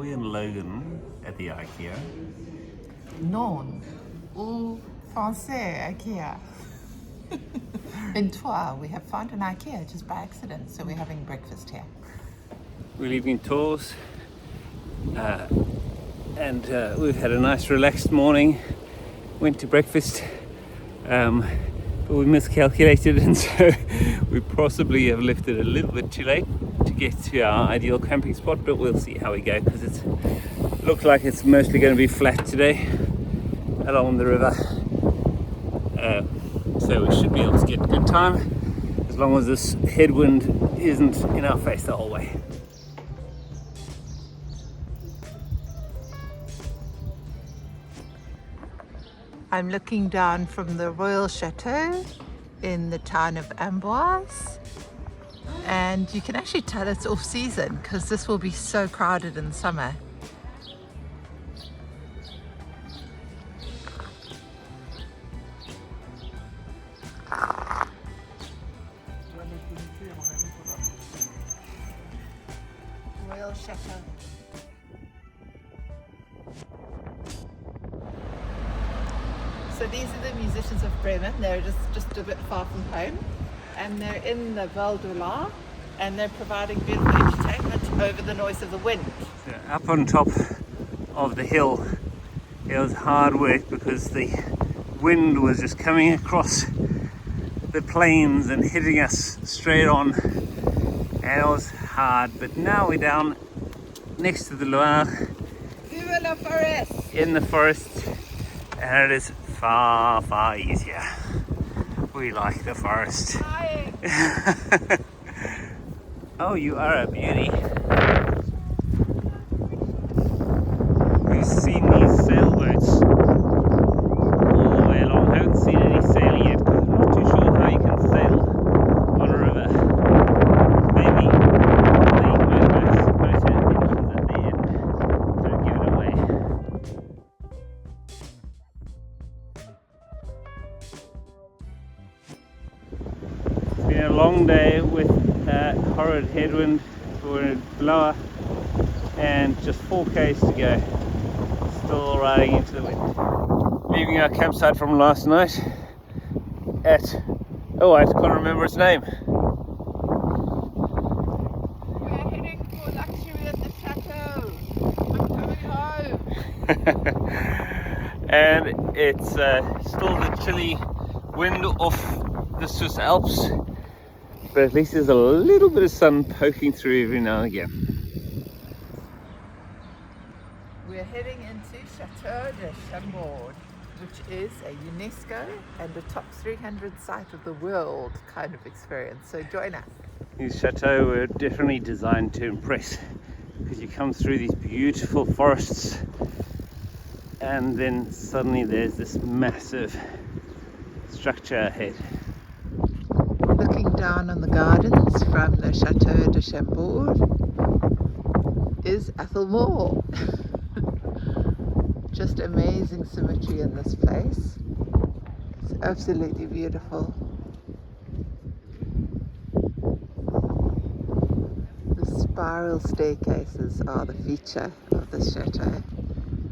Chloe and Logan at the IKEA. Non ou français IKEA. In Troyes, we have found an IKEA just by accident, so we're having breakfast here. We're leaving Tours, and we've had a nice relaxed morning. Went to breakfast, but we miscalculated, and so we possibly have left it a little bit too late to get to our ideal camping spot, but we'll see how we go, because it looks like it's mostly going to be flat today along the river. So we should be able to get a good time as long as this headwind isn't in our face the whole way. I'm looking down from the Royal Chateau in the town of Amboise, and you can actually tell it's off season because this will be so crowded in summer. Royal Chateau. So these are the musicians of Bremen. They're just a bit far from home, and they're in the Velo, and they're providing beautiful entertainment over the noise of the wind. So up on top of the hill, it was hard work because the wind was just coming across the plains and hitting us straight on, and it was hard. But now we're down next to the Loire, Velo forest. in the forest, and it is far easier. We like the forest. Oh, you are a beauty. We've seen these sailboats all the way along. I haven't seen any sailing yet because I'm not too sure how you can sail on a river. Maybe the motor engines at the end sort of give it away. It's been a long day with horrid headwind for Loire, and just 4k's to go. Still riding into the wind. Leaving our campsite from last night at, I can't remember its name. We're heading for luxury at the chateau. I'm coming home. And it's still the chilly wind off the Swiss Alps, but at least there's a little bit of sun poking through every now and again. We're heading into Chateau de Chambord, which is a UNESCO and a top 300 site of the world kind of experience. So join us. These chateaux were definitely designed to impress, because you come through these beautiful forests and then suddenly there's this massive structure ahead. Looking down on the gardens from the Chateau de Chambord is Athol Moor. Just amazing symmetry in this place. It's absolutely beautiful. The spiral staircases are the feature of this chateau,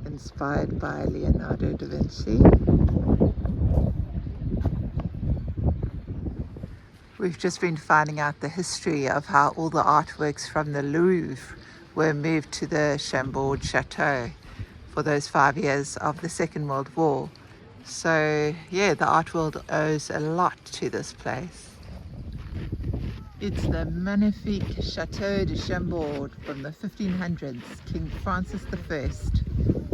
inspired by Leonardo da Vinci. We've just been finding out the history of how all the artworks from the Louvre were moved to the Chambord Chateau for those 5 years of the Second World War. So yeah, the art world owes a lot to this place. It's the magnifique Chateau de Chambord from the 1500s, King Francis I,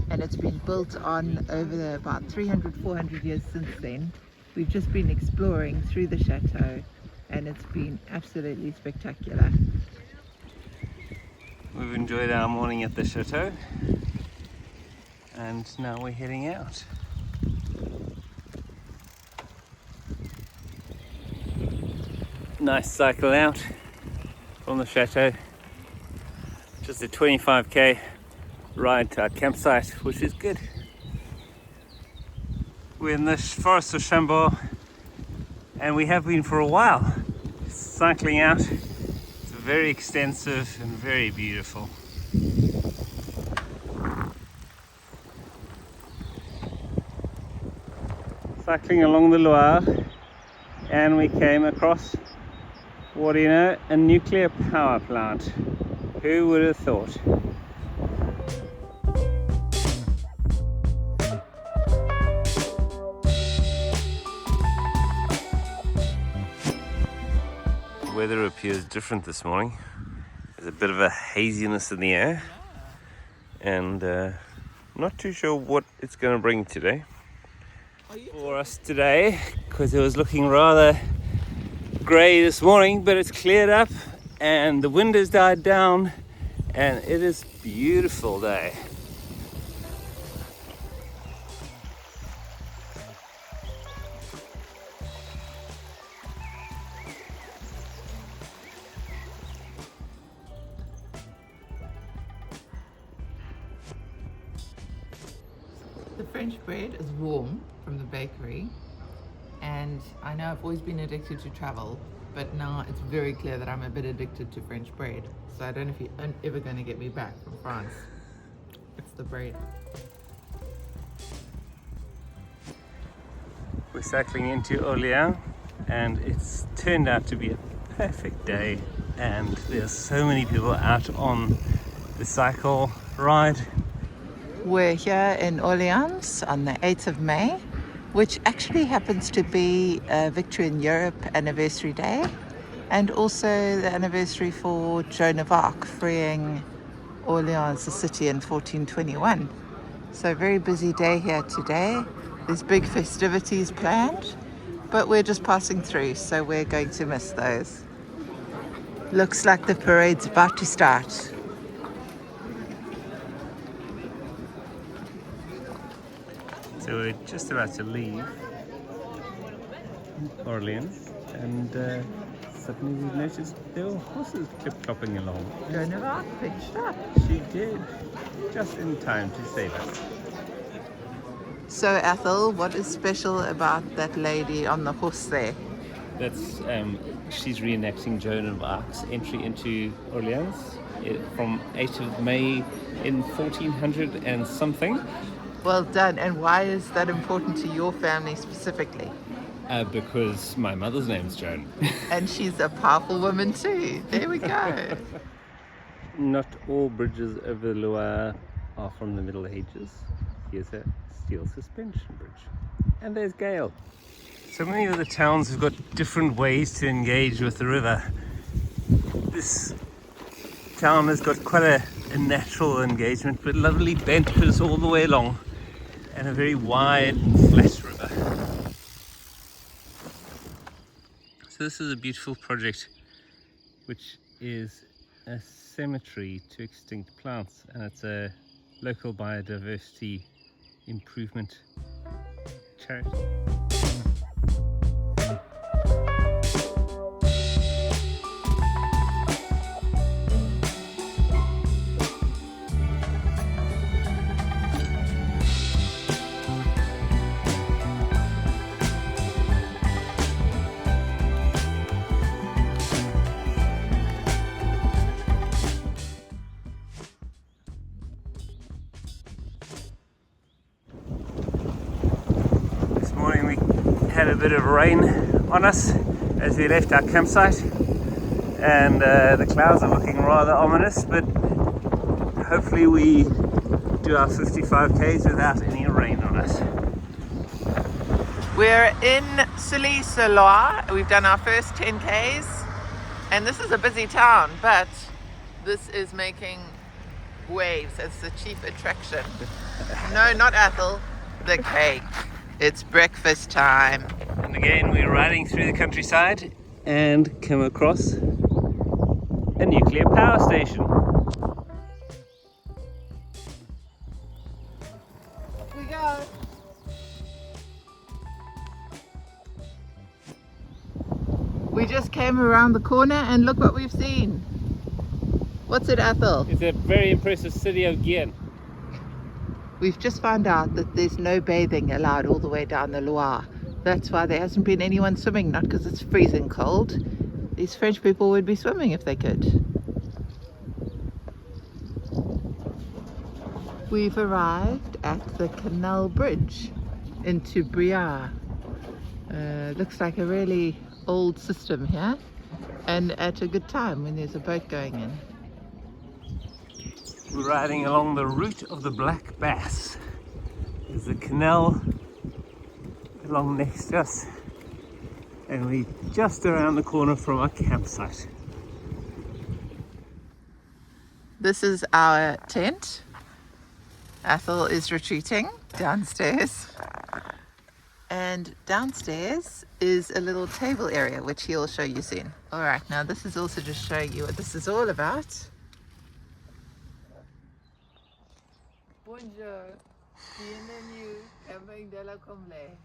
and it's been built on over about 300-400 years since then. We've just been exploring through the chateau, and it's been absolutely spectacular. We've enjoyed our morning at the chateau, and now we're heading out. Nice cycle out from the chateau. Just a 25k ride to our campsite, which is good. We're in the forest of Chambord, and we have been for a while. Cycling out. It's very extensive and very beautiful. cycling along the Loire, and we came across, what do you know, a nuclear power plant. Who would have thought? The weather appears different this morning. There's a bit of a haziness in the air, and not too sure what it's going to bring today for us today, because it was looking rather grey this morning, but it's cleared up and the wind has died down and it is a beautiful day. The French bread is warm from the bakery, and I know I've always been addicted to travel, but now it's very clear that I'm a bit addicted to French bread. So I don't know if you're ever going to get me back from France. It's the bread. We're cycling into Orléans and it's turned out to be a perfect day, and there's so many people out on the cycle ride. We're here in Orléans on the 8th of May, which actually happens to be a Victory in Europe anniversary day, and also the anniversary for Joan of Arc freeing Orléans, the city, in 1421. So very busy day here today. There's big festivities planned, but we're just passing through, so we're going to miss those. Looks like the parade's about to start. So we're just about to leave Orleans, and suddenly we noticed there were horses clip-clopping along. Joan of Arc pitched up. She did, just in time to save us. So Athel, what is special about that lady on the horse there? That's she's reenacting Joan of Arc's entry into Orleans from 8th of May in 1400 and something. Well done. And why is that important to your family specifically? Because my mother's name's Joan. And she's a powerful woman too. There we go. Not all bridges over the Loire are from the Middle Ages. Here's a steel suspension bridge. And there's Gale. So many of the towns have got different ways to engage with the river. This town has got quite a natural engagement, but lovely benches all the way along, and a very wide and flat river. So this is a beautiful project which is a cemetery to extinct plants, and it's a local biodiversity improvement charity. Had a bit of rain on us as we left our campsite, and the clouds are looking rather ominous, but hopefully we do our 55 k's without any rain on us. We're in Loire. We've done our first 10 k's, and this is a busy town, but this is making waves as the chief attraction. No, not Athel, the cake. It's breakfast time. And again, we're riding through the countryside and come across a nuclear power station. Up we go. We just came around the corner and look what we've seen. What's it, Athel? It's a very impressive city of Gien. We've just found out that there's no bathing allowed all the way down the Loire. That's why there hasn't been anyone swimming, not because it's freezing cold. These French people would be swimming if they could. We've arrived at the canal bridge into Briare. Looks like a really old system here, and at a good time when there's a boat going in. We're riding along the route of the Black Bass. There's a canal along next to us, and we're just around the corner from our campsite. This is our tent. Athel is retreating downstairs. And downstairs is a little table area, which he'll show you soon. All right, now this is also just showing you what this is all about. Bonjour, bienvenue, camping de la Comble.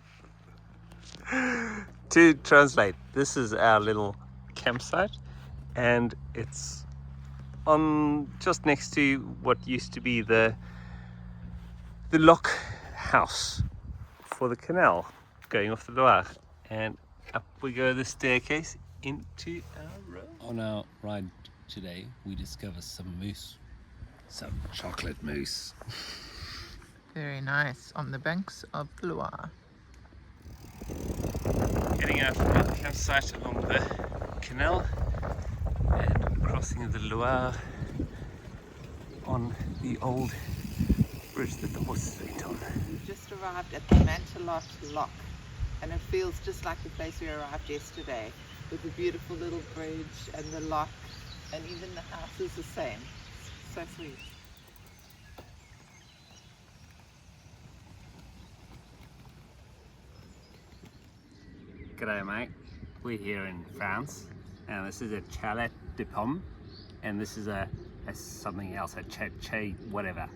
To translate, this is our little campsite, and it's on just next to what used to be the lock house for the canal going off the Loire, and up we go the staircase into our room. On our ride today, we discover some mousse, some chocolate mousse. Very nice, on the banks of the Loire. Heading out from our campsite along the canal and crossing the Loire on the old bridge that the horses went on. We've just arrived at the Mantelot Lock, and it feels just like the place we arrived yesterday, with the beautiful little bridge and the lock, and even the house is the same. So sweet. G'day mate, we're here in France, and this is a chalet de pomme, and this is a something else, a che whatever.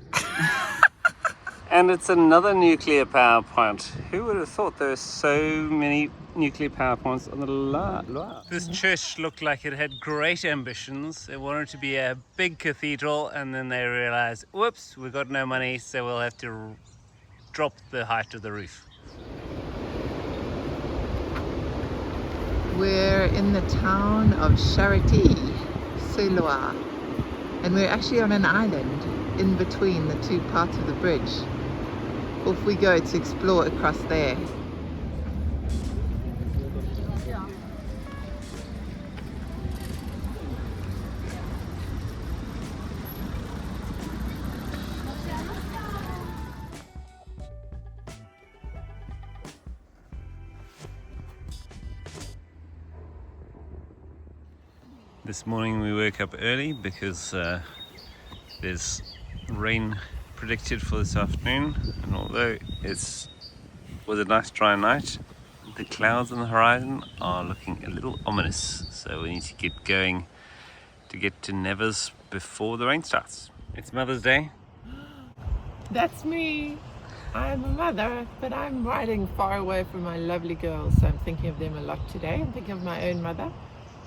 And it's another nuclear power plant. Who would have thought there were so many nuclear power plants on the Loire? This church looked like it had great ambitions. It wanted to be a big cathedral, and then they realized, whoops, we've got no money, so we'll have to drop the height of the roof. We're in the town of Charité-sur-Loire, and we're actually on an island in between the two parts of the bridge. Off we go to explore across there. This morning we woke up early because there's rain predicted for this afternoon, and although it was a nice dry night, the clouds on the horizon are looking a little ominous, so we need to get going to get to Nevers before the rain starts. It's Mother's Day. That's me. I'm a mother, but I'm riding far away from my lovely girls, so I'm thinking of them a lot today. I'm thinking of my own mother,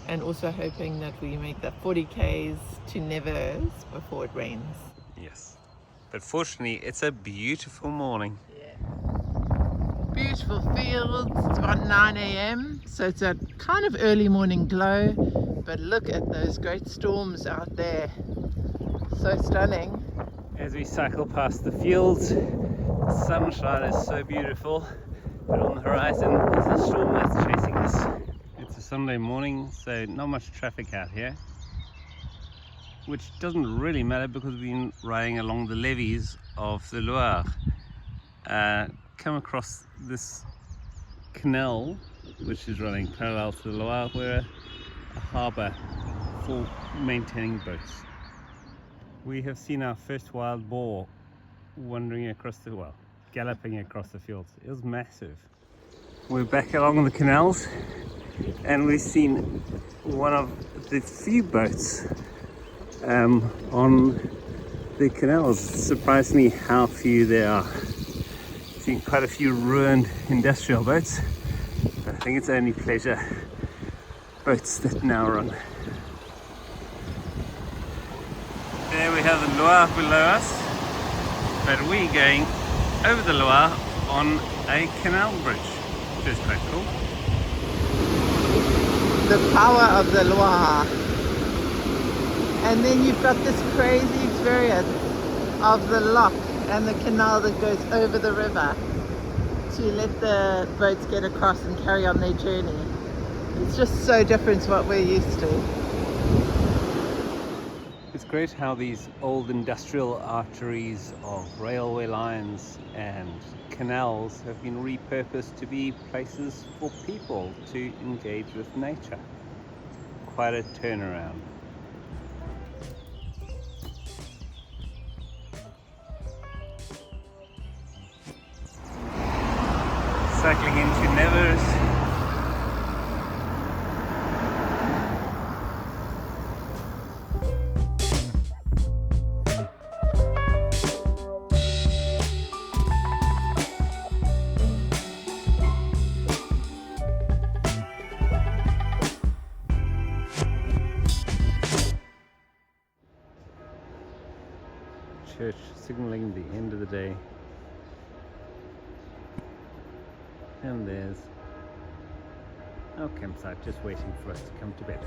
and also hoping that we make the 40 Ks to Nevers before it rains. Yes, but fortunately it's a beautiful morning. Yeah. Beautiful fields. It's about 9 a.m. so it's a kind of early morning glow, but look at those great storms out there. So stunning. As we cycle past the fields, the sunshine is so beautiful, but on the horizon is a storm that's chasing us. It's a Sunday morning, so not much traffic out here, which doesn't really matter because we've been riding along the levees of the Loire. Come across this canal, which is running parallel to the Loire. We're a harbour for maintaining boats. We have seen our first wild boar wandering across the, well, galloping across the fields. It was massive. We're back along the canals, and we've seen one of the few boats on the canals. It surprised me how few there are. I've seen quite a few ruined industrial boats, but I think it's only pleasure boats that now run. There we have the Loire below us, but we're going over the Loire on a canal bridge, which is quite cool. The power of the Loire. And then you've got this crazy experience of the lock and the canal that goes over the river. to let the boats get across and carry on their journey. It's just so different to what we're used to. It's great how these old industrial arteries of railway lines and canals have been repurposed to be places for people to engage with nature. Quite a turnaround. Cycling into Nevers. Church signalling the end of the day. And there's our campsite just waiting for us to come to bed.